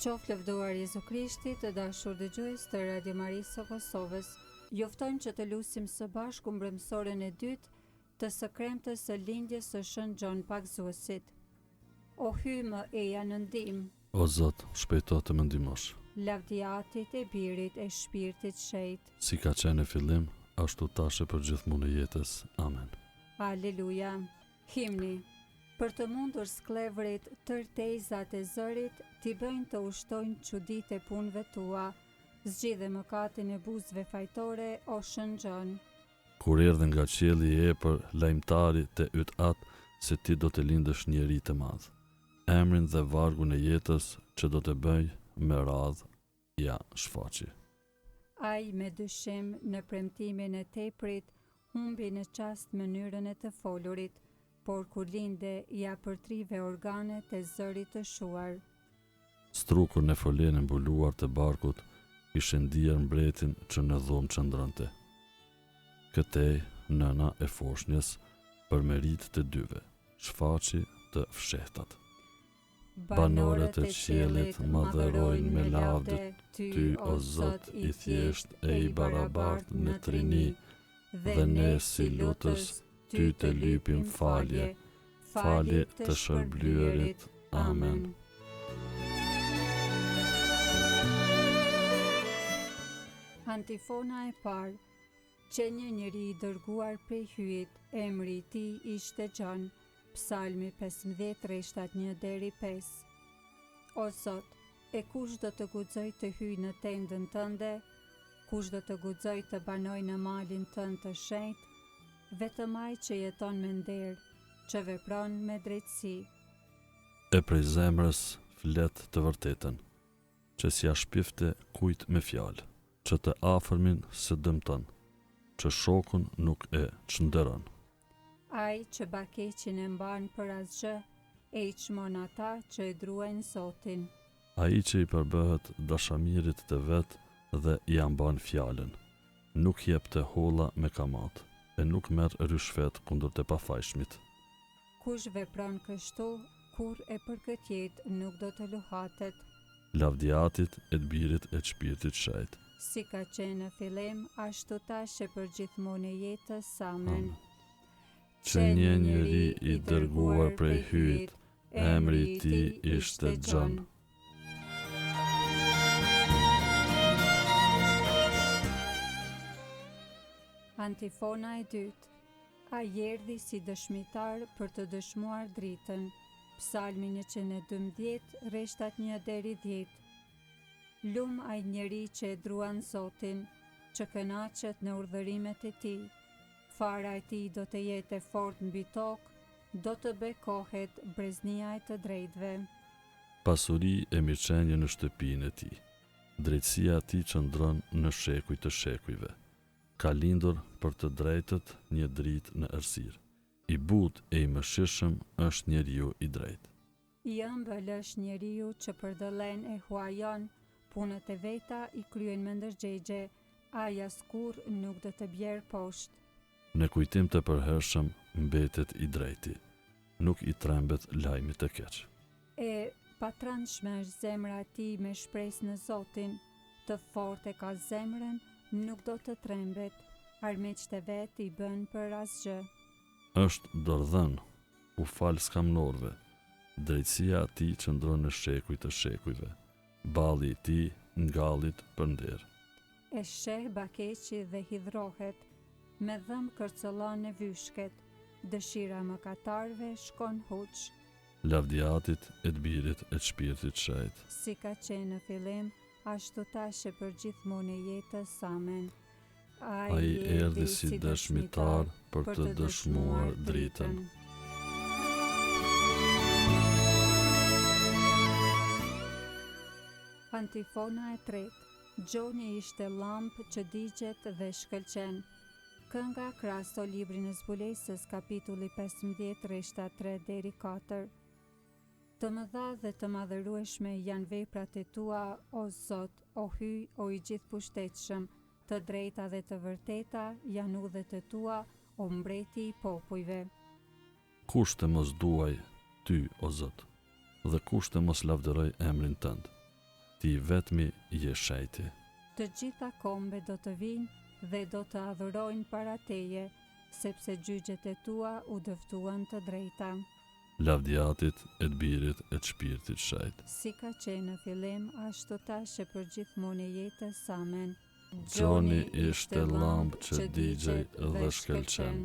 Qoftë lëvduar Jezu Krishti, të dashur dëgjues të Radio Marisë së Kosovës. Ju ftojmë që të lusim së bashku mbrëmsorën e dytë të së kremtës së lindjes së Shën Gjon Pagzuesit. O hymë eja në ndihmë, O Zot, shpejto të më ndihmosh. lavdiatit e Birit e Shpirtit Shenjtë. Si ka qenë në fillim, ashtu tash e për gjithmonë e jetës. Amen. Aleluja. Himni. Për të mundur sklevrit, tërtejzat e zërit, t'i bëjnë të ushtojnë çuditë e punëve tua, zgjidhe mëkatin e buzëve fajtore, o Shën Gjon. Kur erdhe nga qielli i epër, lajmtari të yt atë se ti do të lindësh njeri të madh. Emrin dhe vargun e jetës që do të bëj me radhë, ja shfaqi. Ai me dyshim në premtimin e teprit, humbi në çast mënyrën e të folurit, por kur linde ja përtrive organet e zërit të shuar. Strukur në folen e mbuluar të barkut, ishte ndier mbretin që në dhomë qëndronte. Këtej, nëna e foshnjës, për merit të dyve, shfaqi të fshehtat. Banorët e qiellit madhërojnë me lavdë ty, o Zot, i thjesht e i barabart në trini, dhe ne si lutës ty të lypim falje, falje të shërblyerit. Amen. Antifona e parë. Që një njeri i dërguar prej hyjit, emri i tij ishte Gjon. Psalmi 15, rreshtat 1 deri 5. O Zot, e kush do të guxoj të hyjë në tendën tënde, kush do të guxoj të banoj në malin tënd të shenjtë, vetëm ai që jeton me nder, që vepron me drejtësi. E prej zemrës flet të vërtetën, që s'ja shpifte kujt me fjalë, që të afërmin se dëmton, që shokun nuk e çnderon. Ai që bakeqin e mban për asgjë, e i çmon ata që e druajnë Zotin. Ai që i përbëhet dashamirit të vet dhe i amban fjalën, nuk jep të holla me kamat, e nuk merr ryshfet kundër të pafajshmit. Kush vepron kështu, kur e për këtë jetë nuk do të luhatet. Lavdiatit e të Birit e të Shpirtit Shenjtë. Si ka qenë në fillim, ashtu tash e për gjithmonë e jetës. Amen. Që një njeri i dërguar prej hyjit, emri i tij ishte Gjon. Antifona e dytë. Ai erdhi si dëshmitar për të dëshmuar dritën. Psalmi 112, rreshtat 1 deri 10. Lum ai njeri që e druan Zotin, që kënaqet në urdhërimet e tij. Fara e tij do të jetë e fortë mbi tokë, do të bekohet breznia e të drejtëve. Pasuri e mirëqenie në shtëpinë e tij. Drejtësia e tij qëndron në shekuj të shekujve. Ka lindur për të drejtët një dritë në errësirë. I butë e i mëshirshëm është njeriu i drejtë. I ëmbël është njeriu që përdëllen e huajon, punët e veta i kryen me ndërgjegje, ai askurr nuk do të bjerë poshtë. Në kujtim të përhershëm mbetet i drejti, nuk i trembet lajmi të keq. E patranshme është zemra e tij me shpresë në Zotin, të fortë e ka zemrën, nuk do të trembet, armiqtë e vet i bën për asgjë. Është dordhën, u fal skamnorëve, drejtësia e tij qëndron në shekuj të shekujve, balli i tij ngallit për nder. E sheh bakeqi dhe hidhrohet, me dhëm kërcëllon në vyshket, dëshira mëkatarëve shkon huç. Lavdiatit e të Birit e të Shpirtit Shenjtë. Si ka qenë në fillim, ashtu tash e për gjithmonë e jetës. Amen. Ai erdhi si dëshmitar për të dëshmuar dritën. Antifona e tretë. Gjoni ishte llampë që digjet dhe shkëlqen. Kënga krasto librin e zbulesës, kapitulli 15, rreshta 3 deri 4. Të mëdha dhe të madhërueshme janë veprat e tua, o Zot, o hyj, o i gjithë pushtetshëm, të drejta dhe të vërteta janë udhët e tua, o mbreti i popujve. Kush të mos duaj ty, o Zot, dhe kush të mos lavdëroj emrin tënd. ti vetmi je shejti. Të gjitha kombe do të vinë dhe do të adhurojnë para teje, sepse gjyqjet e tua u dëftuan të drejta. Lavdiatit, e të birit, e të shpirtit shejt. Si ka qenë në fillim, ashtu tash e për gjithmonë e jetës. Amen. Gjoni ishte llambë që digjej dhe shkëlqen.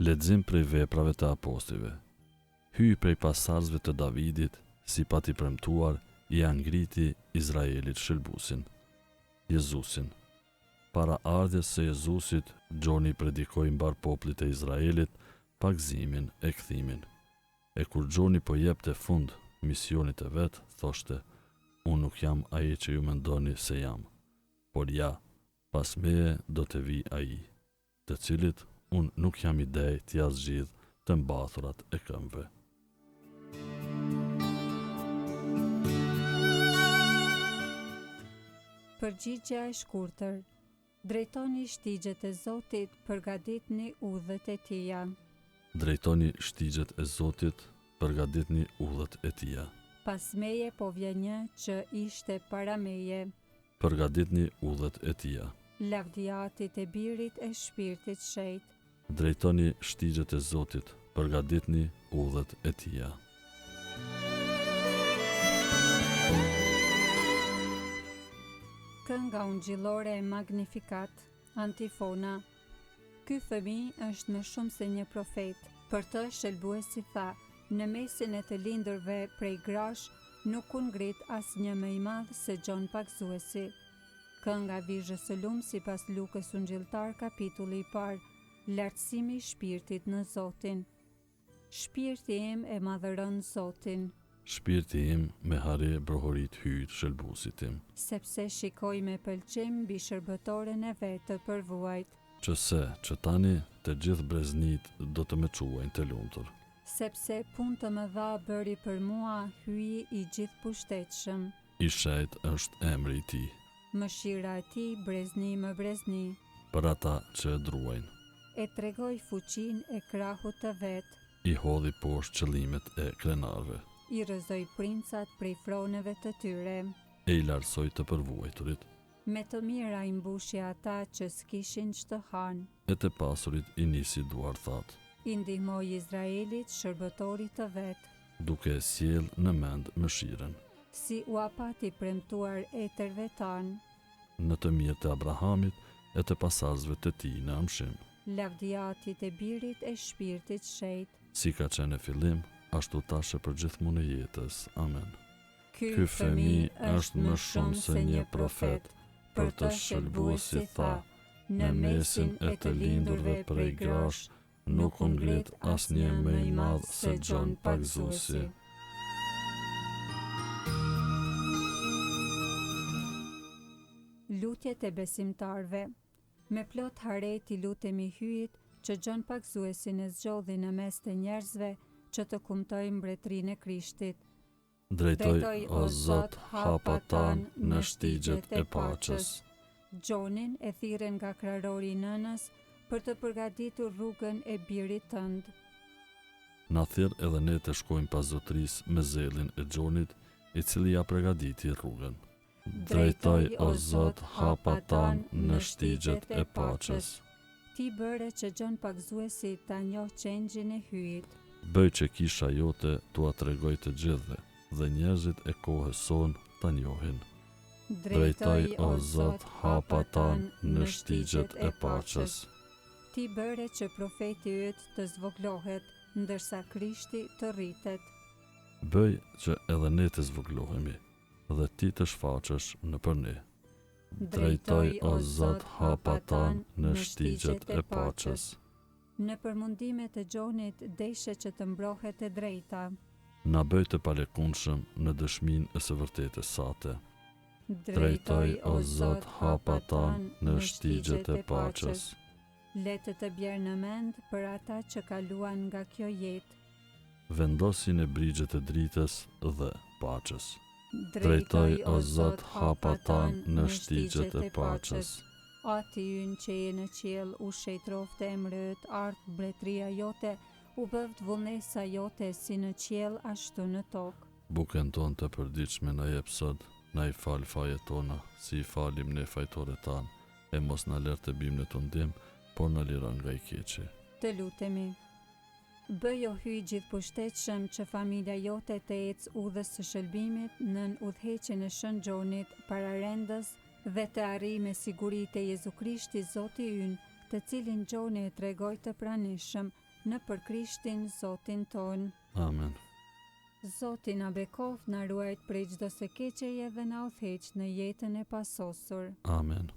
Lexim prej veprave të apostujve. Hyi prej pasarzve të Davidit, si pati premtuar, i angriti Izraelit shëlbusin, Jezusin. Para ardhjes së Jezusit, Gjoni predikoi mbar popullit e Izraelit pagëzimin e kthimin. E kur Gjoni po jepte fund misionit e vet, thoshte: "Unë nuk jam ai që ju mendoni se jam, por ja, pas meje do të vi ai, të cilit unë nuk jam idej t'ja zgjidh të mbathurat e këmbëve." Përgjigja e shkurtër. Drejtoni shtigjet e Zotit, përgatitni udhët e tija. Drejtoni shtigjet e Zotit, përgatitni udhët e tija. Pas meje po vjen një që ishte para meje. Përgatitni udhët e tija. Lavdiatit e birit e shpirtit shejt. Drejtoni shtigjet e Zotit, përgatitni udhët e tija. Kënga ungjillore e Magnificat, antifona. Ky fëmijë është më shumë se një profet. Për të shëlbuesi tha: "Në mesin e të lindërve prej grash nuk u ngrit asnjë më i madh se Gjon Pagzuesi." Kënga Vizhësëlum sipas Lukës Ungjilltar kapitulli i parë. Lartësimi i shpirtit në Zotin. Shpirti im e madhëron Zotin, Shpirti im me hare brohorit hyjt shëlbuesit tim, sepse shikoj me pëlqim mbi shërbëtoren e vet të përvuajt, që tani të gjithë breznit do të më quajnë të lumtur. sepse punë të mëdha bëri për mua hyi i gjithë pushtetshëm. I shejt është emri i tij, Mëshira e tij brezni më brezni, për ata që e druajnë. e tregoj fuqinë e krahut të vet, I hodhi poshtë qëllimet e krenarve, i rrëzoi princat prej froneve të tyre. e i larsoj të përvuajturit, Me të mira i mbushi ata që s'kishin ç'të hanë. e të pasurit i nisi duar thatë, I ndihmoi Izraelit shërbëtorit të vet, duke e sjell në mend mëshiren, si u apati premtuar etërve tanë. në të mirë të Abrahamit e të pasarzve të tij në amshim, Lavdiatit e birit e shpirtit shejt. si ka qenë në fillim, ashtu tashe për gjithmonë e jetës. Amen. Ky fëmijë është më shumë se një profet, për të shëlbuesi tha: "Në mesin e të lindurve prej grash nuk u ngrit asnjë më i madh se Gjon Pagzuesi." Lutjet e besimtarve. Me plot haret i lutemi hyjit që Gjon Pagzuesi në zgjodhi në mes të njerëzve që të kumtojnë mbretërinë e Krishtit. Drejtoj o Zot hapa tanë në shtigjet e paqes. Gjonin e thirrën nga krarori i nënës për të përgatitur rrugën e birit tënd. Na thirr edhe ne të shkojmë pas zotërisë me zellin e Gjonit, i cili ja përgatiti rrugën. Drejtoj o Zot hapa tanë në shtigjet e paqes. Ti bëre që Gjon Pagzuesi ta njohë qengjin e hyjit. Bëj që kisha jote t'ua tregoj të gjithëve, dhe njerëzit e kohës sonë ta njohin. Drejtoj o Zot hapa tanë në shtigjet e paqes. Ti bëre që profeti yt të zvoglohet, ndërsa Krishti të rritet. Bëj që edhe ne të zvoglohemi, dhe ti të shfaqesh nëpër ne. Drejtoj o Zot hapa tanë në shtigjet e paqes. Në përmundimet e Gjonit deshe që të mbrohet e drejta. Na bëj të palekundshëm në dëshminë e së vërtetës sate. Drejtoj o Zot hapa tanë në shtigjet e paqes. Le të bjerë në mend për ata që kaluan nga kjo jetë. vendosin e brigjet e dritës dhe paqes. Drejtoj o Zot hapa tanë në shtigjet e paqes. Ati ynë që je në qiell, u shejtrofte e mrët, ardh mbretëria jote, u bëvt vullnesa jote si në qiell ashtu në tokë. Bukën tonë të përditshme na jep sot, na i fal fajet tona, si i falim ne fajtorët tanë, e mos na lër të bimë në tundim, por na liron nga i keqi. Të lutemi. Bëjo hyj gjithpushtetshem që familja jote të ecë udhës së shëlbimit nën udhëheqjen e Shën Gjonit para rendës dhe të arrijë me siguri te Jezu Krishti Zoti ynë, të cilin Gjoni e tregoi të pranishëm nëpër Krishtin Zotin ton. Amen. Zoti na bekoft, na ruajt prej çdo së keqeje dhe na udhëheq në jetën e pasosur. Amen.